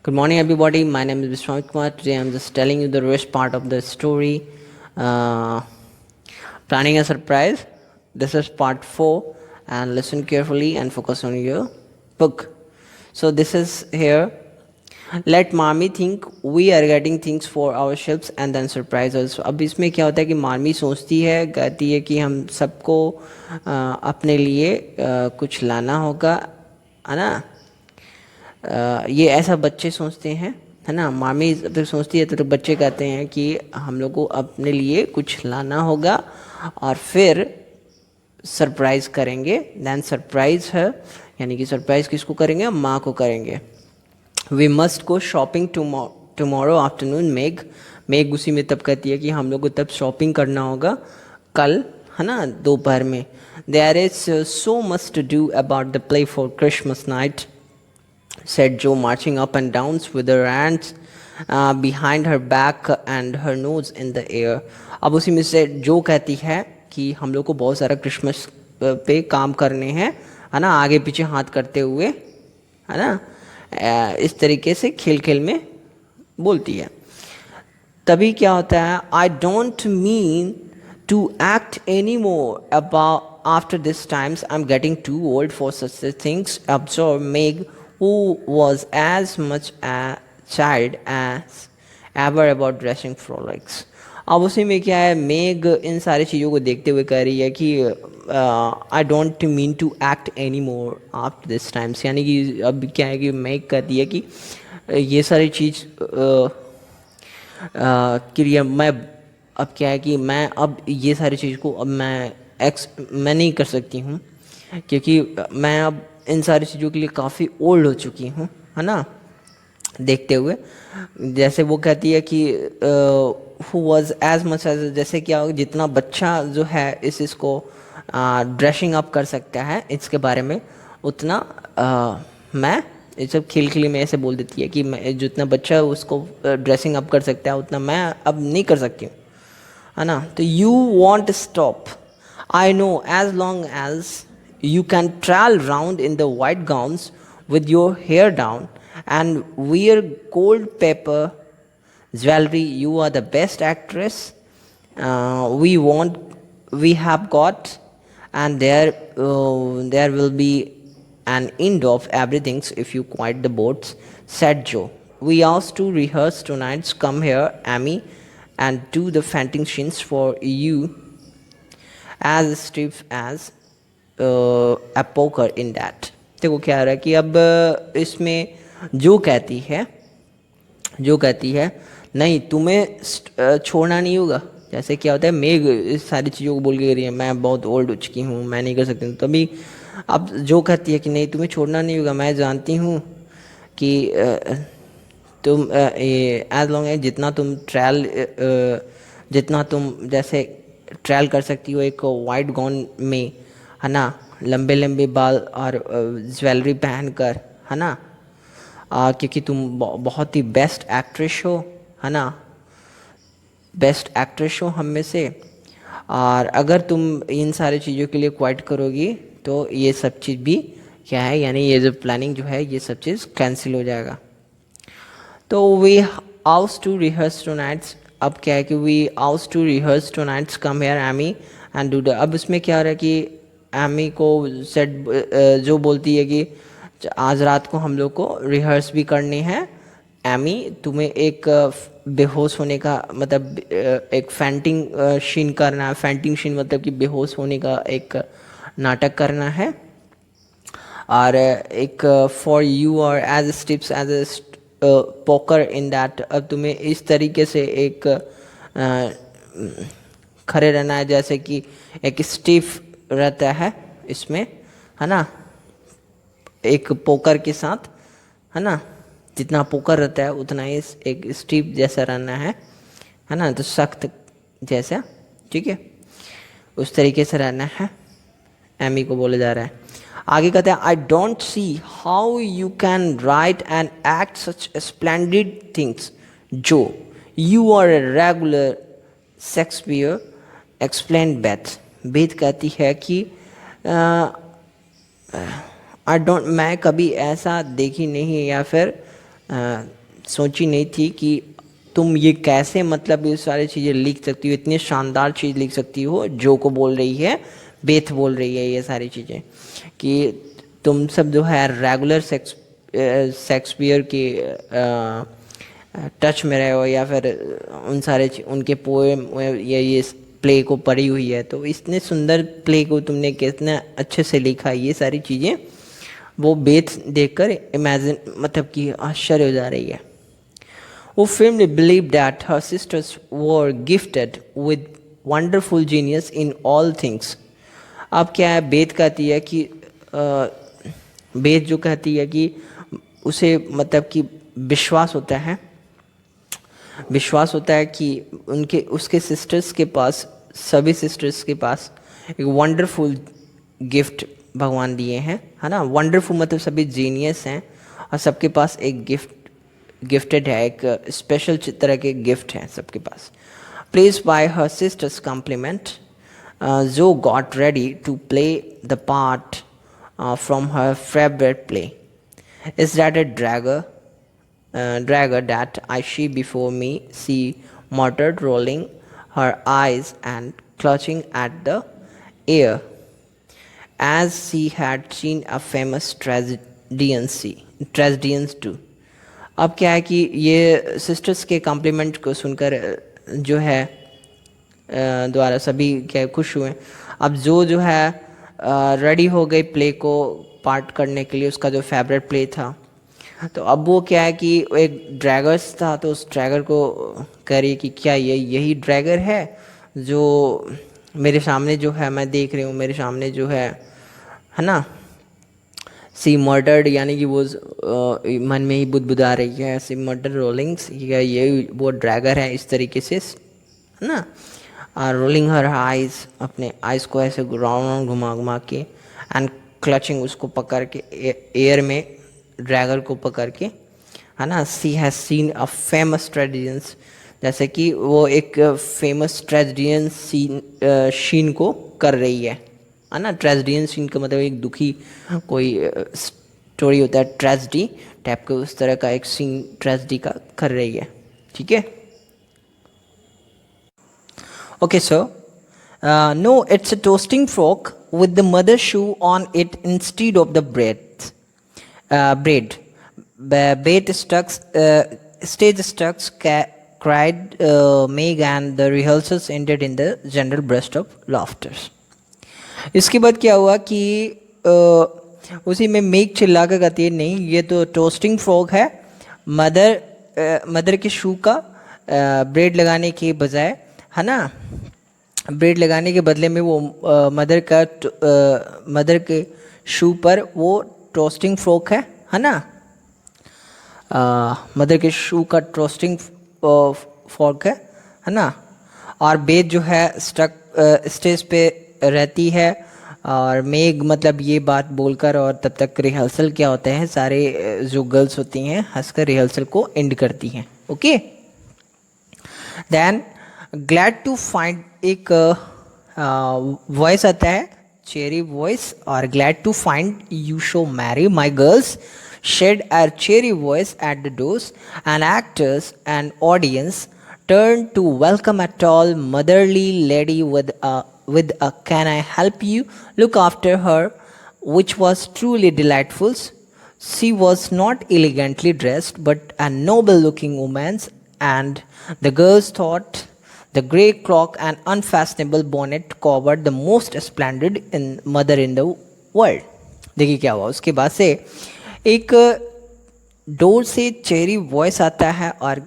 Good morning, everybody. My name is Vishwamit Kumar. Today, I'm just telling you the rest part of the story. Uh, Planning a surprise. This is part 4, and listen carefully and focus on your book. So, this is here. Let मामी think we are getting things for ourselves and then surprise us. अब इसमें क्या होता है कि मामी सोचती है, कहती है कि हम सबको अपने लिए कुछ लाना होगा, है ना। ये ऐसा बच्चे सोचते हैं, है ना। मामी फिर सोचती है तो बच्चे कहते हैं कि हम लोग को अपने लिए कुछ लाना होगा और फिर सरप्राइज़ करेंगे। देन सरप्राइज़ है, यानी कि सरप्राइज़ किसको करेंगे? माँ को करेंगे। We must go shopping tomorrow afternoon. Meg उसी में तब कहती है कि हम लोग को तब शॉपिंग करना होगा कल, है ना, दोपहर में। There is so much to do about the play for Christmas night, said Joe, marching up and down with her hands behind her back and her nose in the air. अब उसी में से जो कहती है कि हम लोग को बहुत सारा क्रिसमस पे काम करने हैं, है ना, आगे पीछे हाथ करते हुए, है ना, इस तरीके से खेल खेल में बोलती है। तभी क्या होता है? I don't mean to act any more about after this times, I am getting too old for such things, observe Meg, who was as much a child as ever about dressing frolics. अब उसी में क्या है, मेग इन सारी चीज़ों को देखते हुए कह रही है कि I don't mean to act any more after this times, यानी कि अब क्या है कि मेग कहती है कि ये सारी चीज़ क्रिया मैं अब क्या है कि मैं अब ये सारी चीज़ को अब मैं नहीं कर सकती हूँ, क्योंकि मैं अब इन सारी चीज़ों के लिए काफ़ी ओल्ड हो चुकी हूँ, है ना। देखते हुए जैसे वो कहती है कि who was as much as, जैसे क्या जितना बच्चा जो है इसको ड्रेसिंग अप कर सकता है इसके बारे में, उतना मैं ये सब खेल खेल में ऐसे बोल देती है कि मैं जितना बच्चा उसको ड्रेसिंग अप कर सकता है उतना मैं अब नहीं कर सकती हूँ, है ना। तो you won't stop, I know, as long as you can trail round in the white gowns with your hair down and wear gold pepper jewelry. You are the best actress we have got, and there will be an end of everything if you quiet the boats, said Joe. We asked to rehearse tonight. Come here, Amy, and do the fainting scenes for you as stiff as a poker in that. देखो क्या रहा है कि अब इसमें जो कहती है नहीं तुम्हें छोड़ना नहीं होगा। जैसे क्या होता है, मेघ इस सारी चीज़ों को बोल के रही है मैं बहुत ओल्ड हो चुकी हूँ, मैं नहीं कर सकती हूँ। तभी अब जो कहती है कि नहीं तुम्हें छोड़ना नहीं होगा, मैं जानती हूँ कि तुम एज लॉन्ग एज जितना तुम जैसे ट्रैल कर सकती हो एक वाइट गाउन में, है ना, लंबे लंबे बाल और ज्वेलरी पहन कर, है ना, क्योंकि तुम बहुत ही बेस्ट एक्ट्रेस हो, है ना, बेस्ट एक्ट्रेस हो हम में से। और अगर तुम इन सारी चीज़ों के लिए क्वाइट करोगी तो ये सब चीज़ भी क्या है, यानी ये जो प्लानिंग जो है ये सब चीज़ कैंसिल हो जाएगा। तो we ought to rehearse two nights, अब क्या है कि we ought to rehearse tonight, come here Amy and do the. अब इसमें क्या हो रहा है कि एमी को सेट जो बोलती है कि आज रात को हम लोग को रिहर्स भी करनी है। एमी तुम्हें एक बेहोश होने का मतलब एक फैंटिंग शीन करना है। फैंटिंग शीन मतलब कि बेहोश होने का एक नाटक करना है। और एक फॉर यू और as stiff as a poker in that, अब तुम्हें इस तरीके से एक खड़े रहना है जैसे कि एक स्टिफ रहता है इसमें, है ना, एक पोकर के साथ, है ना, जितना पोकर रहता है उतना ही एक स्टीप जैसा रहना है ना, तो सख्त जैसा, ठीक है, उस तरीके से रहना है। एमी को बोला जा रहा है। आगे कहते हैं I don't see how you can write and act such splendid things जो you are a regular Shakespeare, explain Beth. Beth कहती है कि आई डोंट, मैं कभी ऐसा देखी नहीं, या फिर सोची नहीं थी कि तुम ये कैसे मतलब ये सारी चीज़ें लिख सकती हो, इतनी शानदार चीज़ लिख सकती हो। जो को बोल रही है, बेथ बोल रही है ये सारी चीज़ें कि तुम सब जो है रेगुलर शेक्सपियर के टच में रहे हो या फिर उन सारे उनके पोएम या ये प्ले को पढ़ी हुई है, तो इतने सुंदर प्ले को तुमने कितना अच्छे से लिखा है। ये सारी चीज़ें वो बेथ देखकर इमेजिन मतलब कि आश्चर्य हो जा रही है। वो firmly believed that her sisters were gifted with wonderful genius in all things। अब क्या है, बेथ कहती है कि बेथ जो कहती है कि उसे मतलब कि विश्वास होता है कि उसके सिस्टर्स के पास, सभी सिस्टर्स के पास एक वंडरफुल गिफ्ट भगवान दिए हैं, है ना। वंडरफुल मतलब सभी जीनियस हैं और सबके पास एक गिफ्टेड है, एक स्पेशल तरह के गिफ्ट हैं सबके पास। Place by her sisters compliment Jo got ready to play the part from her favourite play. Is that a dragger that I see before me, she muttered, rolling her eyes and clutching at the air, as she had seen a famous tragedians do। अब क्या है कि ये sisters के complement को सुनकर जो है द्वारा सभी क्या खुश हुए। अब जो है रेडी हो गई प्ले को पार्ट करने के लिए, उसका जो फेवरेट प्ले था। तो अब वो क्या है कि एक ड्रैगर्स था, तो उस ड्रैगर को कह रही कि क्या यही ड्रैगर है जो मेरे सामने जो है मैं देख रही हूँ, मेरे सामने जो है ना। सी मर्डर्ड यानी कि वो मन में ही बुदबुदा रही है, सी मर्डर रोलिंग्स, ये वो ड्रैगर है इस तरीके से, है ना। रोलिंग हर आइज, अपने आइज को ऐसे राउंड घुमा के, एंड क्लचिंग उसको पकड़ के एयर में ड्रैगर को पकड़ के, है ना। सी हैज सीन अ फेमस ट्रेजिडियंस, जैसे कि वो एक फेमस ट्रेजिडियन शीन को कर रही है ना। ट्रेजिडियन सीन का मतलब एक दुखी कोई स्टोरी होता है, ट्रेजिडी टाइप का, उस तरह का एक सीन ट्रेजिडी का कर रही है। ठीक है, okay so no it's a toasting fork with the mother shoe on it instead of the bread. Bait stage struck, cried Meg, and the rehearsals ended in the general burst of laughter. इसके बाद क्या हुआ कि उसी में मेग चिल्ला कर कहती है, नहीं ये तो टोस्टिंग फ्रॉग है, मदर के शू का ब्रेड लगाने के बजाय, है ना, ब्रेड लगाने के बदले में वो मदर के शू पर वो टोस्टिंग फ्रॉक है ना। मदर के शू का टोस्टिंग फॉर्क है ना। और बेथ जो है स्टेज पे रहती है, और मेग मतलब ये बात बोलकर, और तब तक रिहर्सल क्या होते हैं, सारे जो गर्ल्स होती हैं हंसकर रिहर्सल को एंड करती हैं। Okay, then glad to find एक वॉइस आता है, cheery voice, or glad to find you so merry, my girls, shed a cheery voice at the doors, and actors and audience turned to welcome a tall motherly lady with a can I help you look after her, which was truly delightful. She was not elegantly dressed, but a noble looking woman, and the girls thought the grey cloak and unfashionable bonnet covered the most splendid mother in the world. देखिए क्या हुआ, उसके बाद से एक door से cherry voice आता है और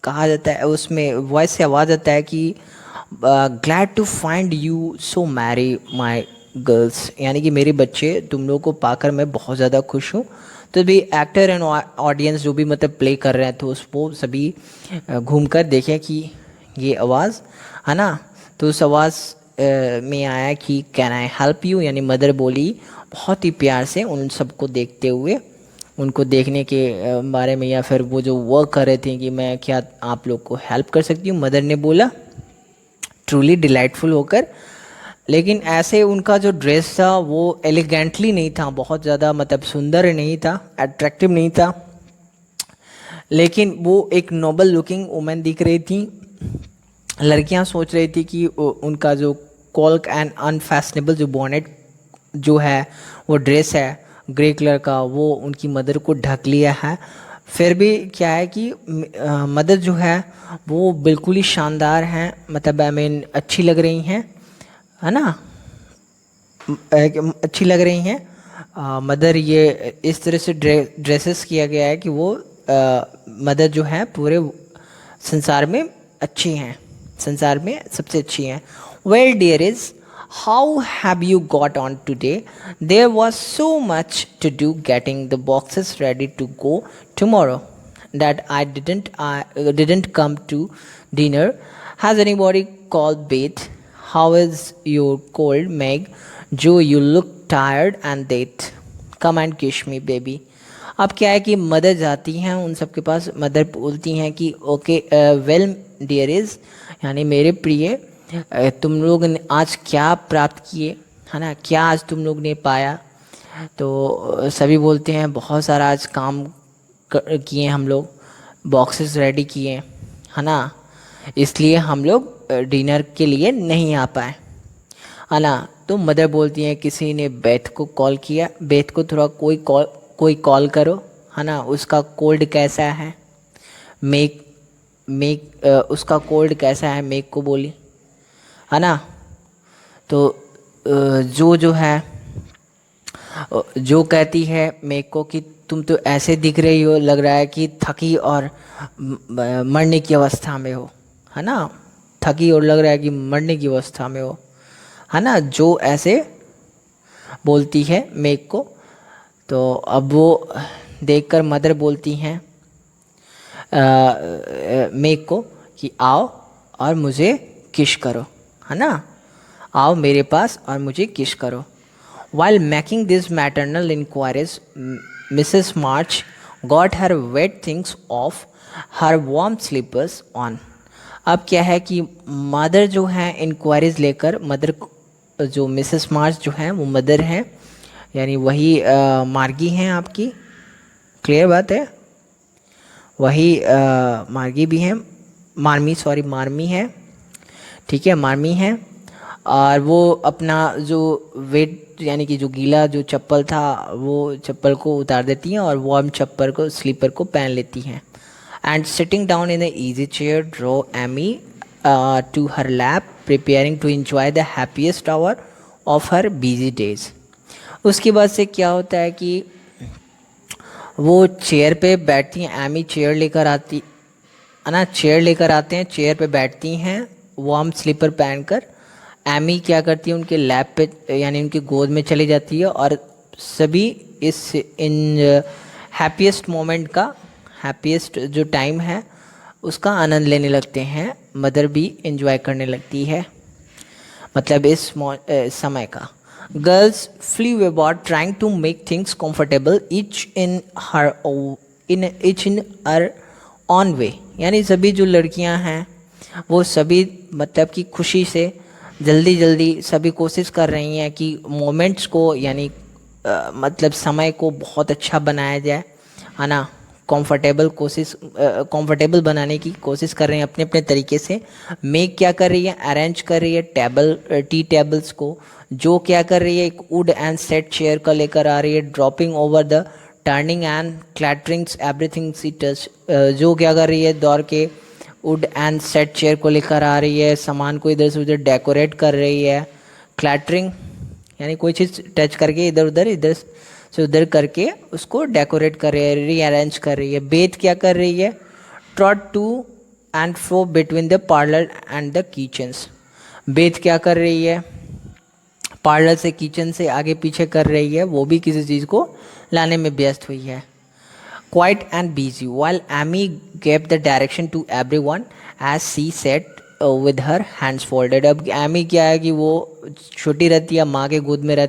कहा जाता है, उसमें वॉइस से आवाज़ आता है कि glad to find you so merry my girls, यानी कि मेरे बच्चे तुम लोगों को पाकर मैं बहुत ज़्यादा खुश हूँ। तो भी एक्टर एंड ऑडियंस जो भी मतलब प्ले कर रहे थे उसको सभी घूमकर देखें कि ये आवाज़ है ना। तो उस आवाज़ में आया कि कैन आई हेल्प यू, यानी मदर बोली बहुत ही प्यार से उन सबको देखते हुए, उनको देखने के बारे में, या फिर वो जो वर्क कर रहे थे कि मैं क्या आप लोग को हेल्प कर सकती हूँ। मदर ने बोला ट्रूली डिलाइटफुल होकर, लेकिन ऐसे उनका जो ड्रेस था वो एलिगेंटली नहीं था, बहुत ज़्यादा मतलब सुंदर नहीं था, अट्रैक्टिव नहीं था। लेकिन वो एक नोबल लुकिंग वुमेन दिख रही थी। लड़कियां सोच रही थी कि उनका जो कॉल्क एंड अनफैशनेबल जो बॉनेट जो है, वो ड्रेस है ग्रे कलर का, वो उनकी मदर को ढक लिया है। फिर भी क्या है कि मदर जो है वो बिल्कुल ही शानदार हैं, मतलब आई मीन अच्छी लग रही हैं, है ना, अच्छी लग रही हैं। मदर ये इस तरह से ड्रेसेस किया गया है कि वो मदर जो है पूरे संसार में अच्छी हैं, संसार में सबसे अच्छी हैं। Well dear is how have you got on today? There was so much to do getting the boxes ready to go tomorrow that I didn't come to dinner. Has anybody called Beth? How is your cold, Meg? Joe, you look tired and dead. Come and kiss me, baby. अब क्या है कि mother जाती हैं उन सब के पास, mother बोलती हैं कि ओके वेल डियर इज़, यानी मेरे प्रिय तुम लोग ने आज क्या प्राप्त किए, है ना, क्या आज तुम लोग ने पाया? तो सभी बोलते हैं बहुत सारा आज काम किए हम लोग, बॉक्सेस रेडी किए, है ना, इसलिए हम लोग डिनर के लिए नहीं आ पाए, है ना। तो मदर बोलती हैं किसी ने बेथ को कॉल किया, बेथ को थोड़ा कोई कॉल करो, है ना, उसका कोल्ड कैसा है? मेक मेक उसका कोल्ड कैसा है, मेक को बोली, है ना। तो जो है जो कहती है मेक को कि तुम तो ऐसे दिख रही हो, लग रहा है कि थकी और मरने की अवस्था में हो, है ना, थकी और लग रहा है कि मरने की अवस्था में हो, है ना, जो ऐसे बोलती है मेक को। तो अब वो देखकर मदर बोलती हैं मेक को कि आओ और मुझे किस करो, है ना, आओ मेरे पास और मुझे किस करो। While making these maternal inquiries, Mrs. March got her wet things off her warm slippers on. अब क्या है कि मदर जो है इंक्वायरीज लेकर, मदर जो मिसेस मार्च जो है वो मदर हैं, यानी वही मार्गी हैं आपकी, क्लियर बात है, वही मार्गी भी हैं, मार्मी है, ठीक है, मार्मी है। और वो अपना जो वेट यानी कि जो गीला जो चप्पल था वो चप्पल को उतार देती हैं और वार्म चप्पल को स्लीपर को पहन लेती हैं। And sitting down in the easy chair draw Amy to her lap preparing to enjoy the happiest hour of her busy days. उसके बाद से क्या होता है कि वो चेयर पे बैठती हैं, एमी चेयर लेकर आती है ना, चेयर लेकर आते हैं, चेयर पे बैठती हैं वार्म स्लीपर पहनकर। एमी क्या करती है, उनके लैप पे यानी उनकी गोद में चली जाती है और सभी इन हैप्पीएस्ट मोमेंट का, हैप्पीएस्ट जो टाइम है उसका आनंद लेने लगते हैं। मदर भी एंजॉय करने लगती है, मतलब इस समय का। Girls flew about trying to make things comfortable each in her own way, यानी सभी जो लड़कियां हैं वो सभी मतलब कि खुशी से जल्दी सभी कोशिश कर रही हैं कि मोमेंट्स को यानी मतलब समय को बहुत अच्छा बनाया जाए, है ना, कंफर्टेबल बनाने की कोशिश कर रहे हैं अपने अपने तरीके से। मेक क्या कर रही है, अरेंज कर रही है टी टेबल्स को। जो क्या कर रही है, एक वुड एंड सेट चेयर का लेकर आ रही है, dropping over the turning and clatterings everything see touch. जो क्या कर रही है, दौड़ के वुड एंड सेट चेयर को लेकर आ रही है, सामान को इधर से उधर डेकोरेट कर रही है। क्लैटरिंग यानी कोई चीज़ टच करके इधर से उधर करके उसको डेकोरेट कर रही है, रीअरेंज कर रही है। बेथ क्या कर रही है, trot to and fro between the parlour and the kitchens. Beth क्या कर रही है, पार्लर से किचन से आगे पीछे कर रही है, वो भी किसी चीज़ को लाने में व्यस्त हुई है। Quiet and busy, while Amy gave the direction to everyone as she sat with her hands folded. अब Amy क्या है कि वो छोटी रहती है, माँ के गोद में रहती